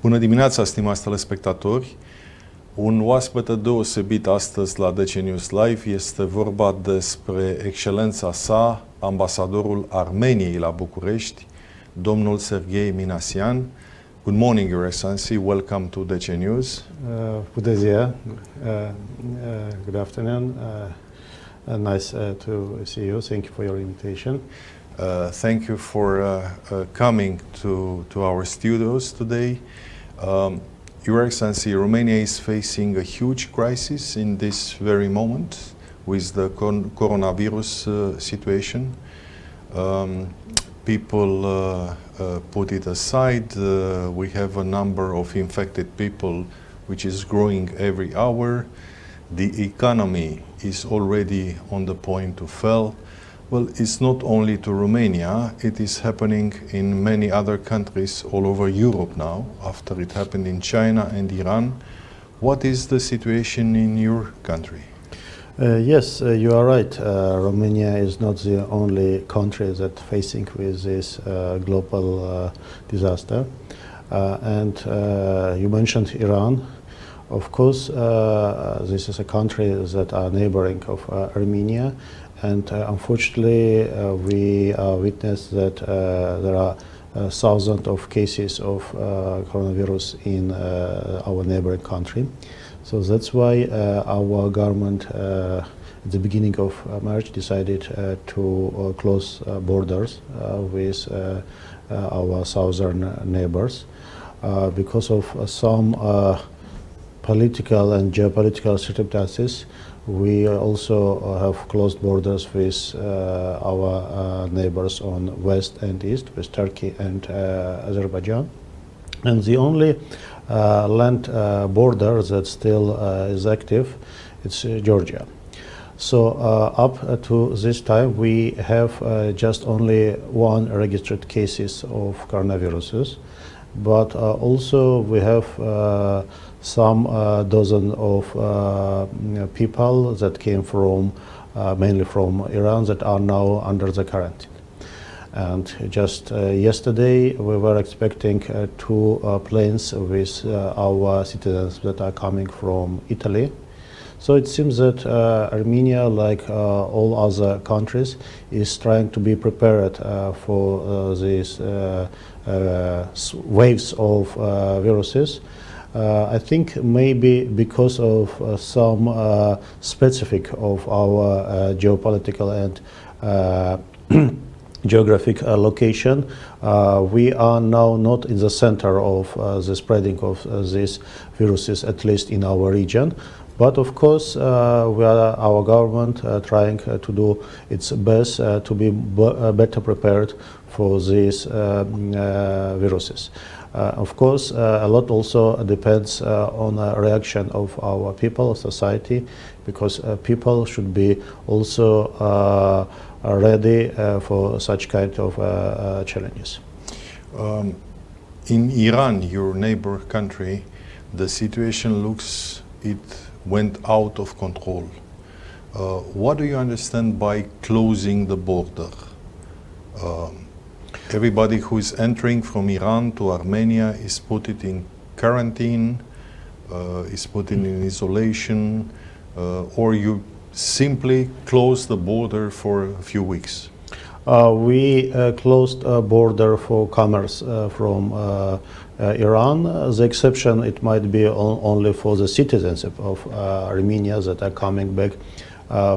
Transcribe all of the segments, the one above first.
Bună dimineața, stimați telespectatori! Un oaspete deosebit astăzi la DC News Live este vorba despre excelența sa, ambasadorul Armeniei la București, domnul Sergey Minasyan. Good morning, Your Excellency. Welcome to DC News. Bună ziua. Good afternoon. Nice to see you. Thank you for your invitation. Thank you for coming to our studios today. Your Excellency, Romania is facing a huge crisis in this very moment with the coronavirus situation. People put it aside. We have a number of infected people which is growing every hour. The economy is already on the point to fail. Well, it's not only to Romania, it is happening in many other countries all over Europe now, after it happened in China and Iran. What is the situation in your country? Yes, you are right. Romania is not the only country that facing with this global disaster. And you mentioned Iran. Of course, this is a country that are neighboring of Armenia. And unfortunately, we witness that there are thousands of cases of coronavirus in our neighboring country. So that's why our government at the beginning of March decided to close borders with our southern neighbors because of some political and geopolitical circumstances. We also have closed borders with our neighbors on west and east, with Turkey and Azerbaijan. And the only land border that still is active, it's Georgia. So up to this time, we have just only one registered cases of coronaviruses, but also we have some dozen of people that came from, mainly from Iran, that are now under the quarantine. And just yesterday, we were expecting two planes with our citizens that are coming from Italy. So it seems that Armenia, like all other countries, is trying to be prepared for these waves of viruses. I think maybe because of some specific of our geopolitical and geographic location, we are now not in the center of the spreading of these viruses, at least in our region. But of course, our government trying to do its best to be better prepared for these viruses. Of course, a lot also depends on the reaction of our people, society, because people should be also ready for such kind of challenges. In Iran, your neighbor country, the situation looks it went out of control. What do you understand by closing the border? Everybody who is entering from Iran to Armenia is put it in quarantine, is put in isolation, or you simply close the border for a few weeks? We closed a border for commerce from Iran. The exception, it might be only for the citizens of Armenia that are coming back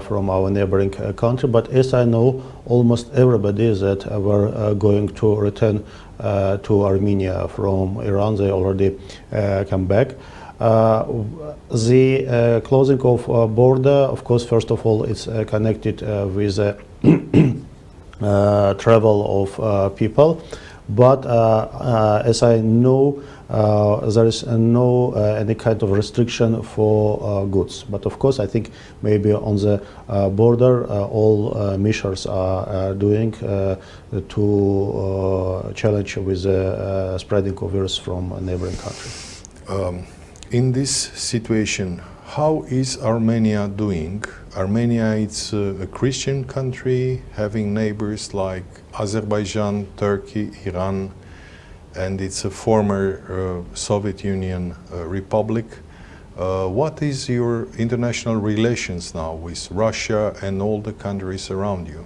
from our neighboring country. But as I know, almost everybody that were going to return to Armenia from Iran, they already come back. The closing of border, of course, first of all, it's connected with the travel of people. But as I know, there is no any kind of restriction for goods. But of course, I think maybe on the border, all measures are doing to challenge with the spreading of virus from a neighboring country. In this situation, how is Armenia doing? Armenia is a Christian country having neighbors like Azerbaijan, Turkey, Iran. and it's a former Soviet Union republic. What is your international relations now with Russia and all the countries around you?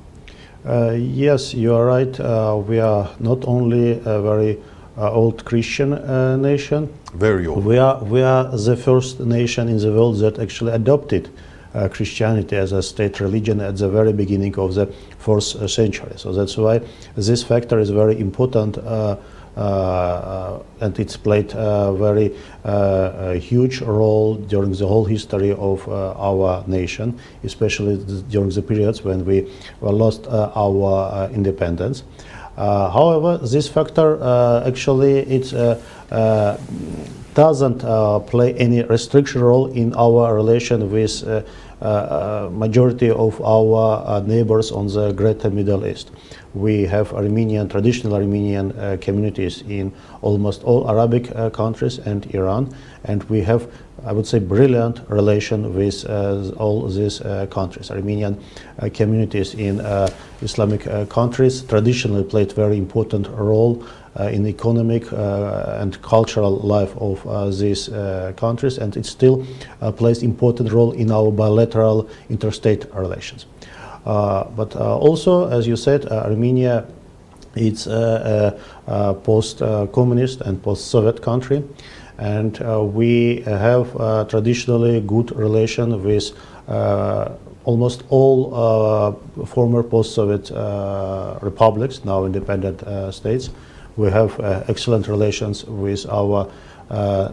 Yes, you are right. We are not only a very old Christian nation. Very old. We are the first nation in the world that actually adopted Christianity as a state religion at the very beginning of the 4th century. So that's why this factor is very important, and it's played a very huge role during the whole history of our nation, especially during the periods when we lost our independence. However, this factor actually doesn't play any restriction role in our relation with majority of our neighbors on the Greater Middle East. We have traditional Armenian communities in almost all Arabic countries and Iran, and we have, I would say, brilliant relation with all these countries. Armenian communities in Islamic countries traditionally played very important role in economic and cultural life of these countries, and it still plays important role in our bilateral interstate relations. But also, as you said, Armenia is a post-communist and post-Soviet country, and we have traditionally good relation with almost all former post-Soviet republics, now independent states. We have excellent relations with our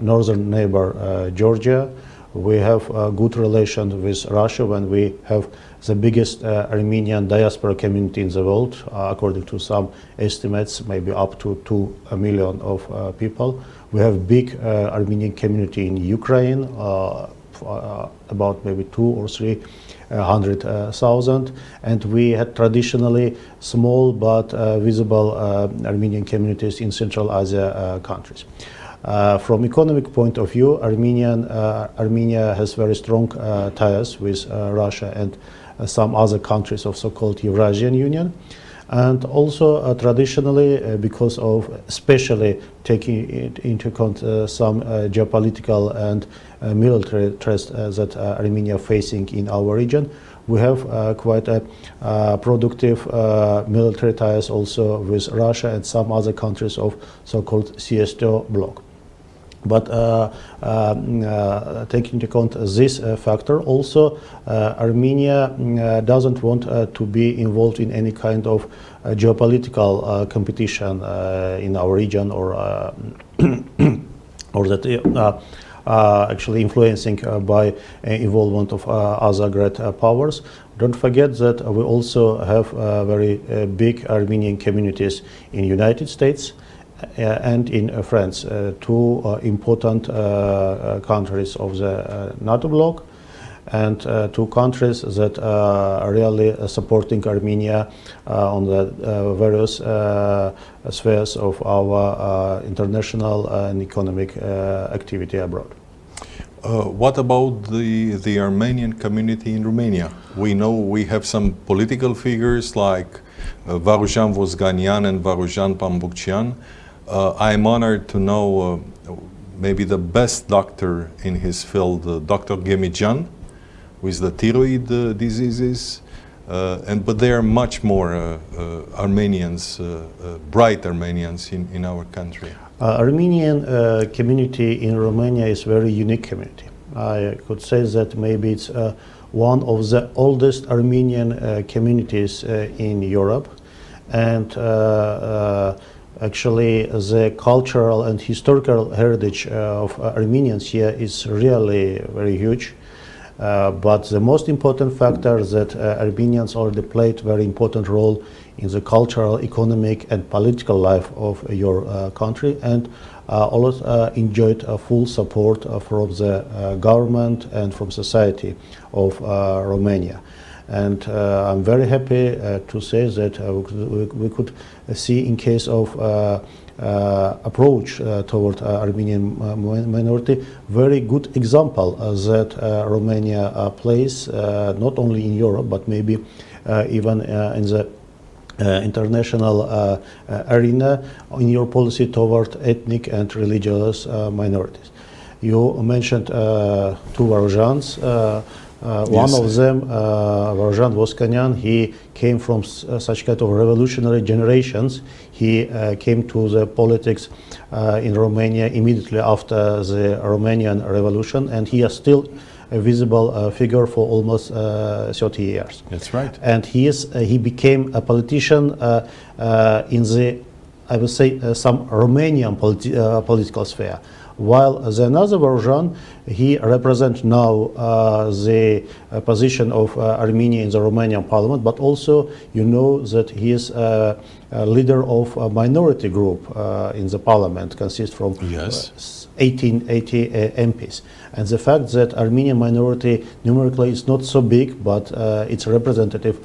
northern neighbor Georgia. We have a good relation with Russia when we have the biggest Armenian diaspora community in the world, according to some estimates, maybe up to 2 million of people. We have big Armenian community in Ukraine, about maybe 200,000 or 300,000, and we had traditionally small but visible Armenian communities in Central Asia countries. From economic point of view, Armenia has very strong ties with Russia and some other countries of so-called Eurasian Union, and also traditionally because of especially taking into account some geopolitical and military threats that Armenia facing in our region, we have quite a productive military ties also with Russia and some other countries of so-called CSTO bloc. But taking into account this factor, also Armenia doesn't want to be involved in any kind of geopolitical competition in our region, or or that actually influencing by involvement of other great powers. Don't forget that we also have very big Armenian communities in United States and in France, two important countries of the NATO bloc, and two countries that are really supporting Armenia on the various spheres of our international and economic activity abroad. What about the Armenian community in Romania? We know we have some political figures like Varujan Vosganian and Varujan Pambukcian. I'm honored to know maybe the best doctor in his field, Dr. Gemidjan, with the thyroid diseases, but there are much more Armenians, bright Armenians in our country. Armenian community in Romania is a very unique community. I could say that maybe it's one of the oldest Armenian communities in Europe, and actually the cultural and historical heritage of Armenians here is really very huge. But the most important factor is that Armenians already played a very important role in the cultural, economic and political life of your country, and always enjoyed full support from the government and from society of Romania. And I'm very happy to say that we could see, in case of approach toward Armenian minority, very good example that Romania plays not only in Europe but maybe even in the international arena in your policy toward ethnic and religious minorities. You mentioned two Varozhans. One of them, Varojan Voskanyan, he came from such kind of revolutionary generations. He came to the politics in Romania immediately after the Romanian Revolution, and he is still a visible figure for almost 30 years. That's right. And he became a politician in the, I would say, some Romanian political sphere. While the another version, he represents now the position of Armenia in the Romanian parliament, but also you know that he is a leader of a minority group in the parliament, consists from 1880 MPs. And the fact that Armenian minority numerically is not so big, but it's representative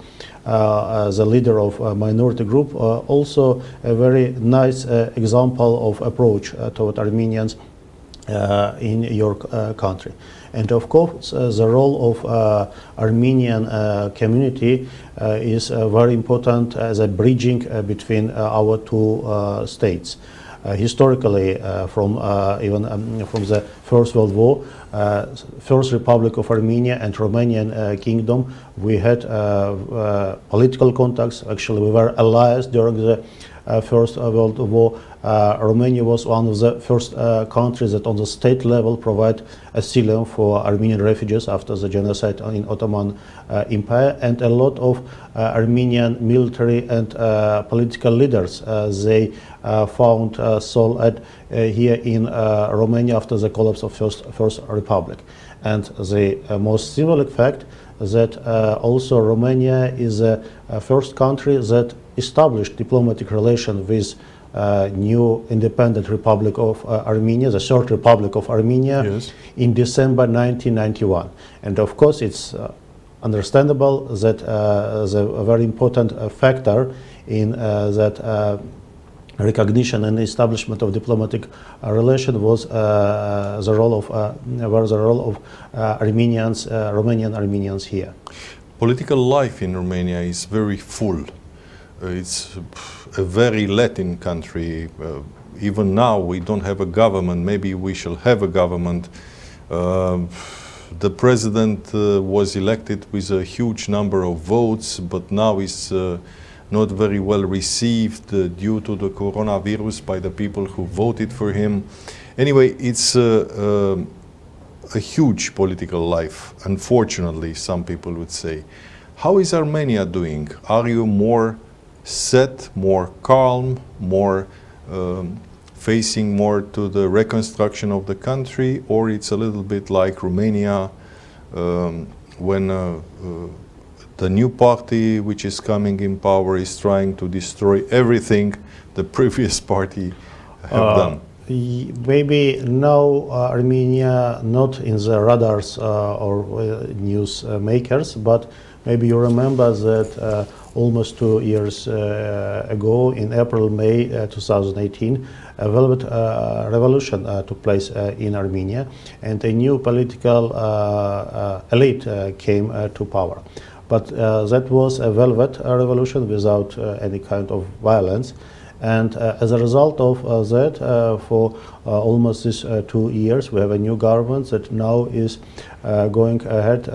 as a leader of a minority group, also a very nice example of approach toward Armenians in your country. And of course, the role of Armenian community is very important as a bridging between our two states. Historically, from the First World War, First Republic of Armenia and Romanian Kingdom, we had political contacts. Actually, we were allies during the First World War. Romania was one of the first countries that on the state level provide asylum for Armenian refugees after the genocide in Ottoman Empire, and a lot of Armenian military and political leaders they found soul here in Romania after the collapse of First Republic. And the most symbolic fact that also Romania is the first country that established diplomatic relations with new independent Republic of Armenia, the Third Republic of Armenia, in December 1991. And of course, it's understandable that the very important factor in that recognition and establishment of diplomatic relation was the role of Armenians, Romanian Armenians here. Political life in Romania is very full. It's a very Latin country. Even now we don't have a government. Maybe we shall have a government. The president was elected with a huge number of votes, but now is not very well received due to the coronavirus by the people who voted for him. Anyway, it's a huge political life, unfortunately, some people would say. How is Armenia doing? Are you more set, more calm, more facing more to the reconstruction of the country, or it's a little bit like Romania when the new party which is coming in power is trying to destroy everything the previous party have done? Maybe now Armenia not in the radars or news makers, but maybe you remember that almost 2 years ago, in April-May 2018, a velvet revolution took place in Armenia, and a new political elite came to power. But that was a velvet revolution without any kind of violence. And as a result of that, for almost these 2 years, we have a new government that now is going ahead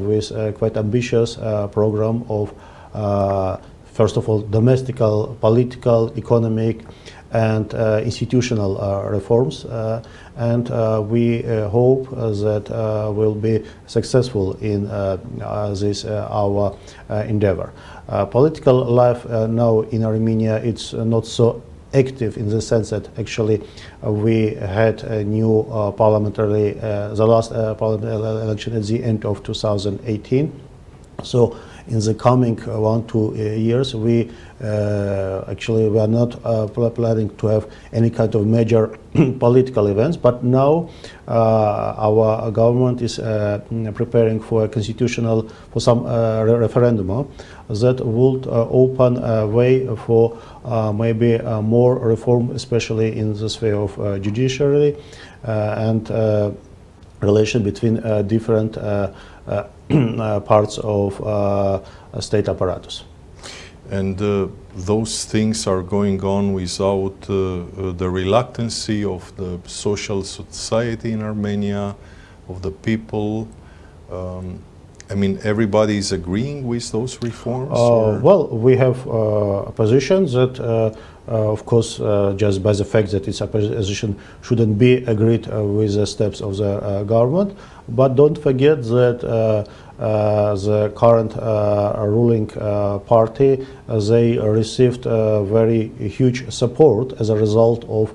with a quite ambitious program of, first of all, domestic, political, economic, and institutional reforms. And we hope that we'll be successful in this our endeavor. Political life now in Armenia, it's not so active in the sense that actually we had a new parliamentary, the last parliamentary election at the end of 2018. So in the coming 1-2 years, we actually we are not planning to have any kind of major political events, but now our government is preparing for a constitutional, for some referendum that would open a way for maybe more reform, especially in the sphere of judiciary and relation between different parts of state apparatus. And those things are going on without the reluctancy of the social society in Armenia, of the people. I mean, everybody is agreeing with those reforms? Well, we have a position that, of course, just by the fact that it's a position shouldn't be agreed with the steps of the government. But don't forget that the current ruling party, they received very huge support as a result of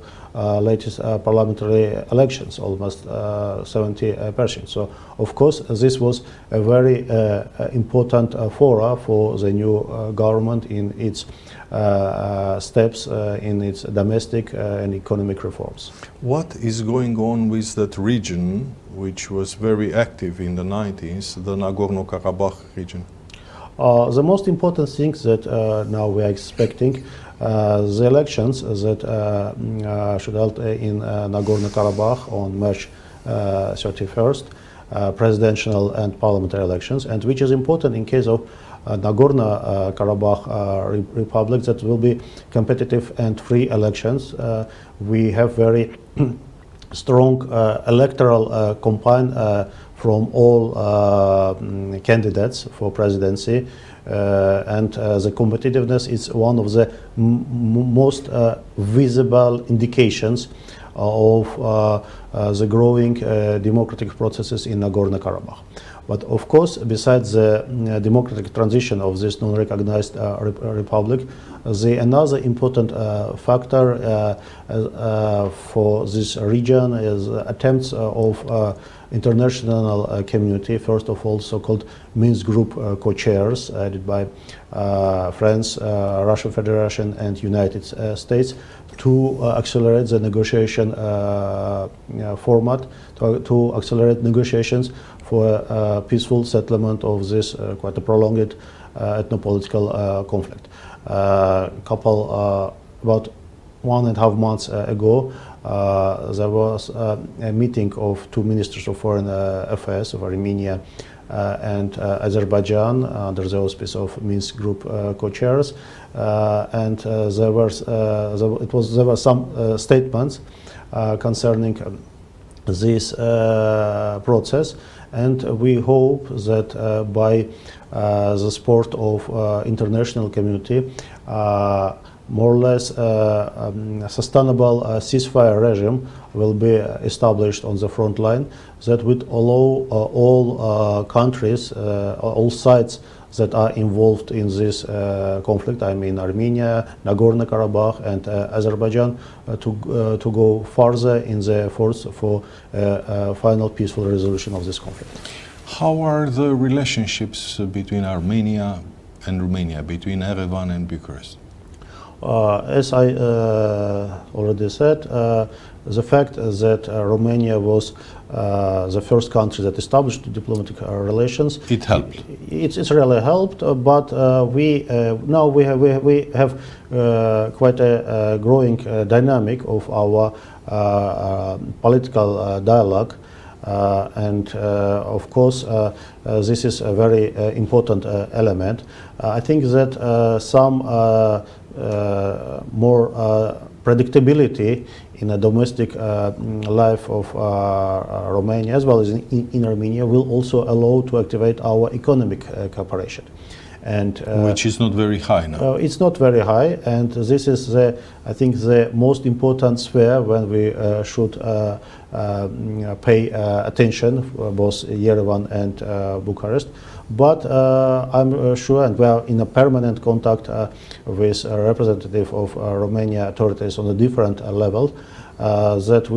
latest parliamentary elections, almost 70%. So, of course, this was a very important fora for the new government in its steps in its domestic and economic reforms. What is going on with that region, which was very active in the 90s, the Nagorno-Karabakh region? The most important thing that now we are expecting the elections that should hold in Nagorno-Karabakh on March 31st, presidential and parliamentary elections, and which is important in case of Nagorno-Karabakh Republic, that will be competitive and free elections. We have very strong electoral campaign from all candidates for presidency, and the competitiveness is one of the most visible indications of the growing democratic processes in Nagorno-Karabakh. But of course, besides the democratic transition of this non-recognized republic, another important factor for this region is attempts of international community, first of all so-called Minsk Group co-chairs headed by France, Russian Federation and United States, to accelerate the negotiation format, to accelerate negotiations for a peaceful settlement of this quite a prolonged ethno-political conflict. About 1.5 months ago, there was a meeting of two ministers of foreign affairs of Armenia and Azerbaijan under the auspice of Minsk Group co-chairs, and there were some statements concerning this process, and we hope that by the support of international community, more or less sustainable ceasefire regime will be established on the front line that would allow all countries, all sides that are involved in this conflict, I mean Armenia, Nagorno-Karabakh and Azerbaijan, to go further in the efforts for final peaceful resolution of this conflict. How are the relationships between Armenia and Romania, between Yerevan and Bucharest? As I already said, the fact that Romania was the first country that established diplomatic relations, it helped. It's really helped, but we now we have quite a growing dynamic of our political dialogue. And of course, this is a very important element. I think that some more predictability in the domestic life of Romania as well as in Armenia will also allow to activate our economic cooperation. And which is not very high now. It's not very high, and this is I think the most important sphere when we should pay attention, both Yerevan and Bucharest. But I'm sure, and we are in a permanent contact with a representative of Romania authorities on a different level, that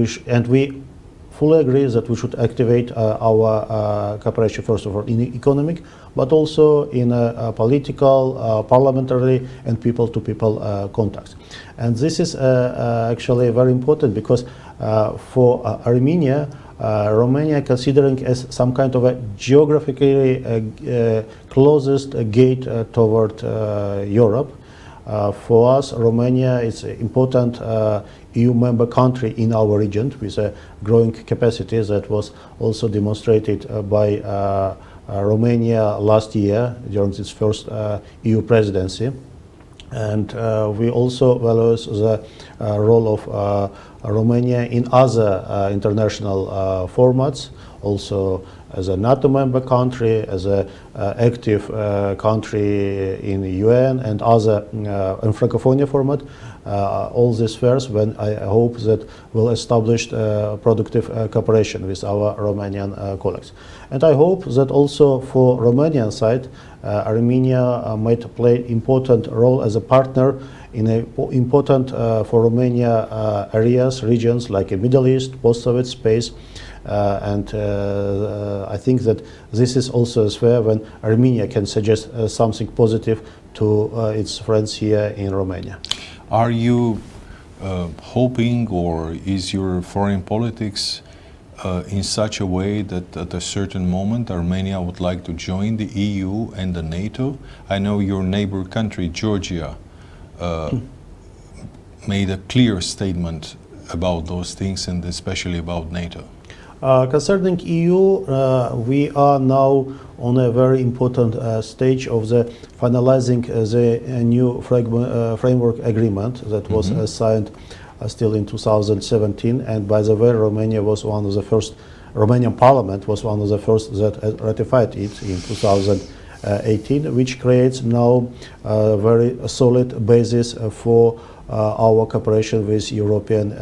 we fully agree that we should activate our cooperation, first of all, in economic, but also in political, parliamentary, and people-to-people contacts. And this is actually very important because for Armenia, Romania considering as some kind of a geographically closest gate toward Europe. For us, Romania is an important EU member country in our region with a growing capacity that was also demonstrated by Romania last year during its first EU presidency. And we also value the role of Romania in other international formats, also as a NATO member country, as an active country in the UN and other in Francophonia format. All these spheres, when I hope that will establish productive cooperation with our Romanian colleagues. And I hope that also for Romanian side, Armenia might play important role as a partner in important for Romania areas, regions like the Middle East, post-Soviet space, and I think that this is also a sphere when Armenia can suggest something positive to its friends here in Romania. Are you hoping, or is your foreign politics in such a way that at a certain moment Armenia would like to join the EU and the NATO? I know your neighbor country, Georgia, made a clear statement about those things, and especially about NATO. Concerning EU, we are now on a very important stage of the finalizing the new framework agreement that was signed still in 2017. And by the way, Romania was one of the first, Romanian Parliament was one of the first that ratified it in 2018, which creates now a very solid basis for our cooperation with European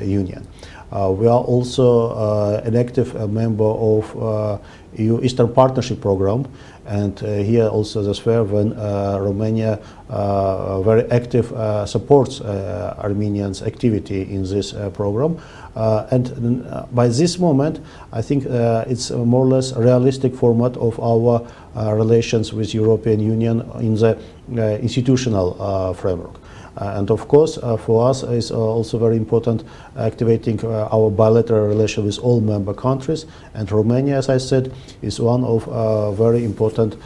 Union. We are also an active member of EU Eastern Partnership Program, and here also the sphere when Romania very active supports Armenians' activity in this program. And by this moment, I think it's a more or less a realistic format of our relations with European Union in the institutional framework. And of course, for us, it's also very important activating our bilateral relation with all member countries. And Romania, as I said, is one of very important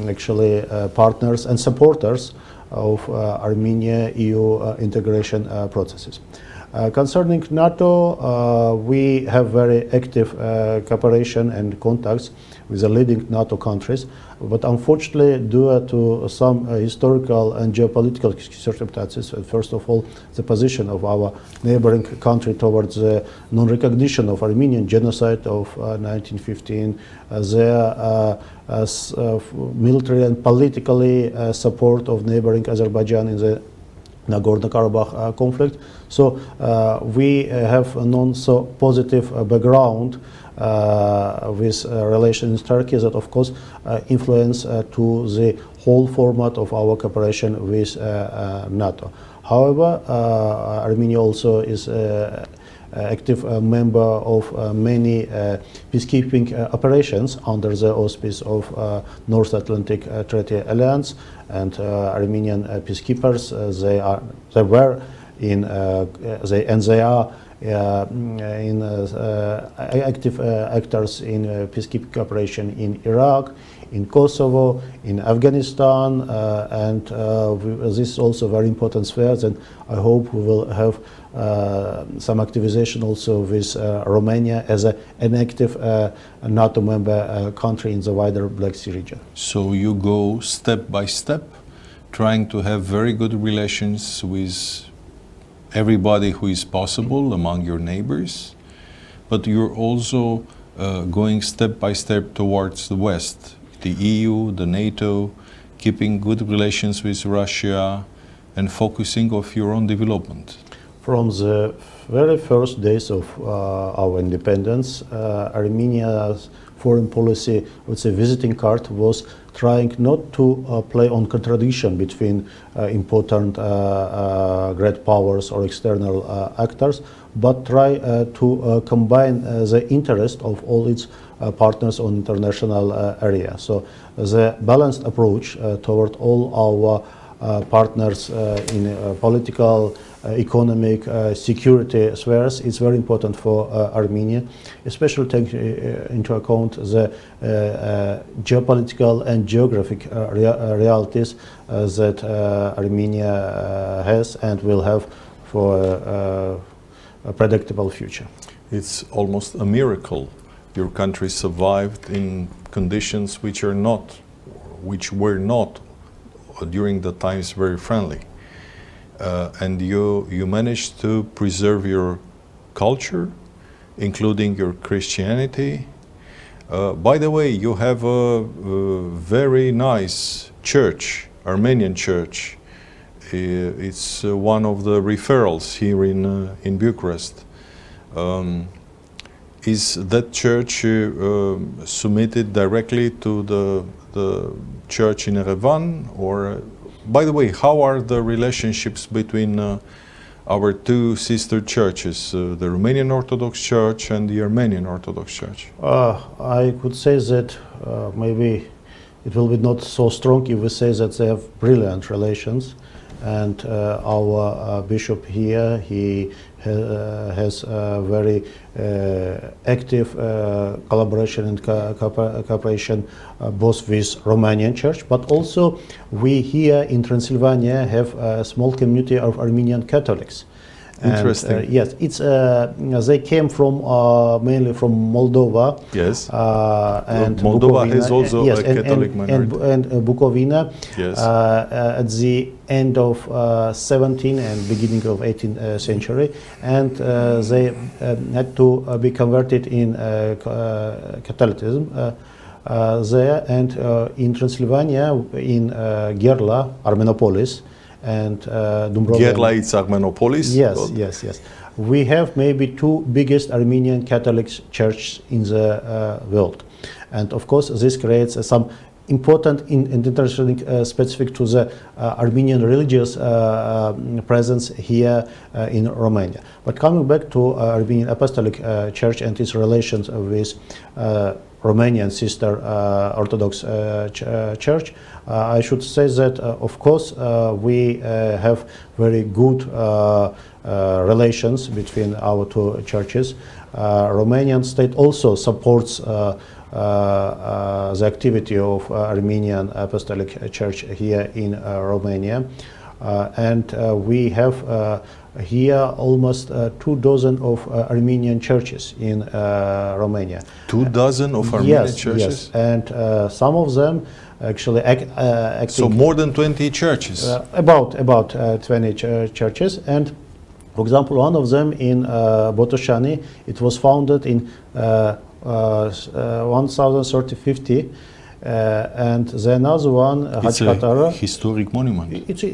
actually partners and supporters of Armenia EU integration processes. Concerning NATO, we have very active cooperation and contacts with the leading NATO countries, but unfortunately, due to some historical and geopolitical circumstances, first of all, the position of our neighboring country towards the non-recognition of Armenian genocide of 1915, their military and politically support of neighboring Azerbaijan in the Nagorno-Karabakh conflict. So we have a non-so positive background with relations in Turkey that of course influence to the whole format of our cooperation with NATO. However, Armenia also is active member of many peacekeeping operations under the auspice of North Atlantic Treaty Alliance, and Armenian peacekeepers they were in they are in active actors in peacekeeping operation in Iraq, in Kosovo, in Afghanistan, and this is also very important spheres, and I hope we will have some activization also with Romania as an active NATO member country in the wider Black Sea region. So you go step by step, trying to have very good relations with everybody who is possible among your neighbors, but you're also going step by step towards the West, the EU, the NATO, keeping good relations with Russia and focusing on your own development. From the very first days of our independence, Armenia's foreign policy, I would say, visiting card was trying not to play on contradiction between important great powers or external actors, but try to combine the interest of all its partners on international area. So the balanced approach toward all our partners in political, economic, security spheres is very important for Armenia, especially taking into account the geopolitical and geographic realities that Armenia has and will have for a predictable future. It's almost a miracle. Your country survived in conditions which were not during the times very friendly. And you managed to preserve your culture, including your Christianity. By the way, you have a very nice church, Armenian church. It's one of the referrals here in Bucharest. Is that church submitted directly to the church in Yerevan? Or, by the way, how are the relationships between our two sister churches, the Romanian Orthodox Church and the Armenian Orthodox Church? I could say that maybe it will be not so strong if we say that they have brilliant relations. And our bishop here, he has a very active collaboration and cooperation both with Romanian Church, but also we here in Transylvania have a small community of Armenian Catholics. Interesting. And, yes, it's they came from mainly from Moldova. Yes. And Moldova Bukovina, has also yes, a Catholic minority. And Bukovina. Yes. At the end of 17th and beginning of 18th century, and they had to be converted in Catholicism there, and in Transylvania, in Gerla, Armenopolis, and Dumbrovia. Gerla, it's Armenopolis? Yes, yes. We have maybe two biggest Armenian Catholic churches in the world. And of course, this creates some important and interesting specific to the Armenian religious presence here in Romania. But coming back to Armenian Apostolic Church and its relations with Romanian sister Orthodox Church, I should say that of course we have very good relations between our two churches. Romanian state also supports the activity of Armenian Apostolic Church here in Romania, and we have here almost 24 of Armenian churches in Romania. 24 of Armenian churches? Yes, and some of them actually acting. So more than 20 churches? About 20 churches, and for example, one of them in Botoșani, it was founded in 1050, and the another one, it's a historic monument. It's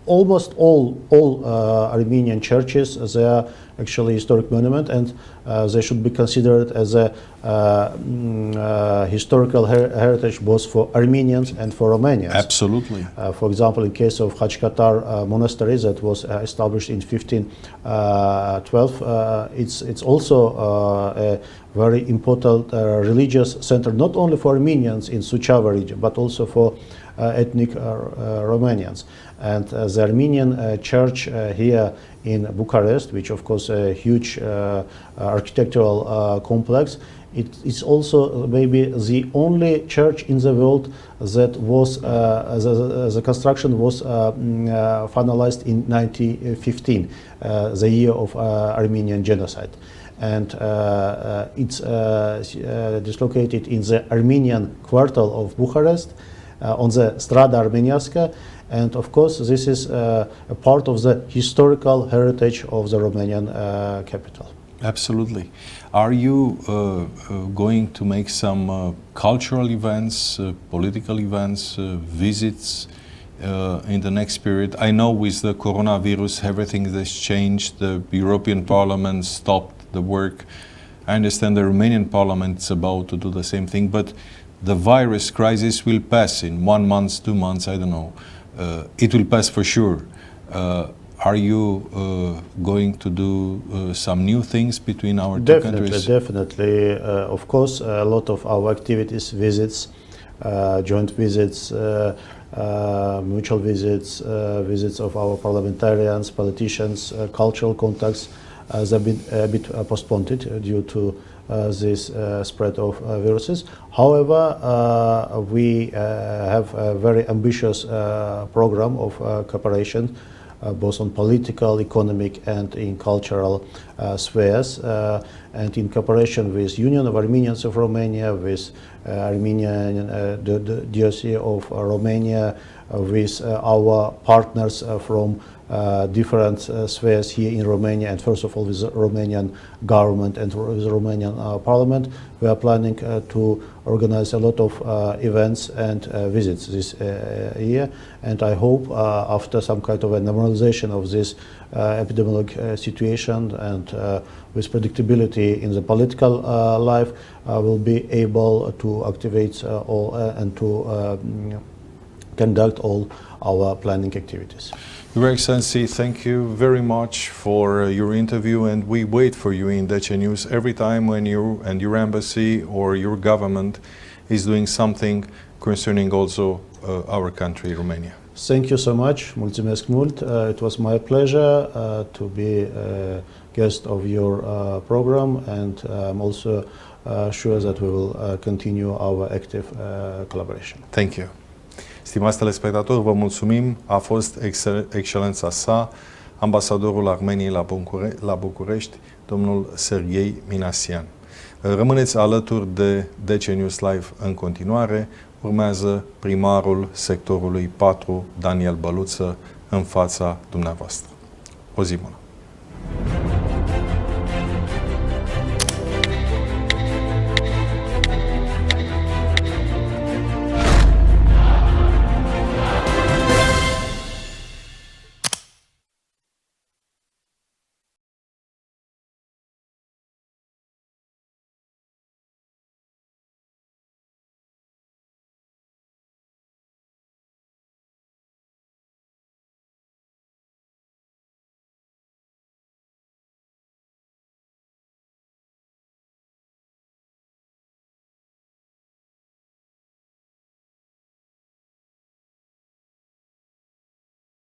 almost all Armenian churches, they are actually historic monument, and they should be considered as a historical heritage both for Armenians and for Romanians. Absolutely. For example, in case of Hachkatar monastery that was established in 1512, it's also a very important religious center, not only for Armenians in Suceava region, but also for ethnic Romanians. And the Armenian church here in Bucharest, which of course a huge architectural complex, it is also maybe the only church in the world that was the construction was finalized in 1915, the year of Armenian genocide. And it's dislocated in the Armenian quarter of Bucharest, on the Strada Armeniasca, and of course this is a part of the historical heritage of the Romanian capital. Absolutely. Are you going to make some cultural events, political events, visits in the next period? I know with the coronavirus everything has changed. The European Parliament stopped the work. I understand the Romanian Parliament is about to do the same thing, but the virus crisis will pass in 1 month, 2 months, I don't know. It will pass for sure. Are you going to do some new things between our two countries? Definitely. Of course, a lot of our activities, visits, joint visits, mutual visits, visits of our parliamentarians, politicians, cultural contacts, have been a bit postponed due to this spread of viruses. However, we have a very ambitious program of cooperation both on political, economic, and in cultural spheres. And in cooperation with Union of Armenians of Romania, with Armenian the Diocese of Romania, with our partners from different spheres here in Romania, and first of all with the Romanian government and with the Romanian parliament, we are planning to organize a lot of events and visits this year. And I hope after some kind of a normalization of this epidemiologic situation and with predictability in the political life, we'll be able to activate all and to conduct all our planning activities. Your Excellency, thank you very much for your interview, and we wait for you in DC News every time when you and your embassy or your government is doing something concerning also our country, Romania. Thank you so much. Mulțumesc mult. It was my pleasure to be a guest of your program, and I'm also sure that we will continue our active collaboration. Thank you. Stimați telespectatori, vă mulțumim. A fost excelența sa, ambasadorul Armeniei la București, domnul Sergey Minasyan. Rămâneți alături de DC News Live în continuare. Urmează primarul sectorului 4, Daniel Băluță, în fața dumneavoastră. O zi bună!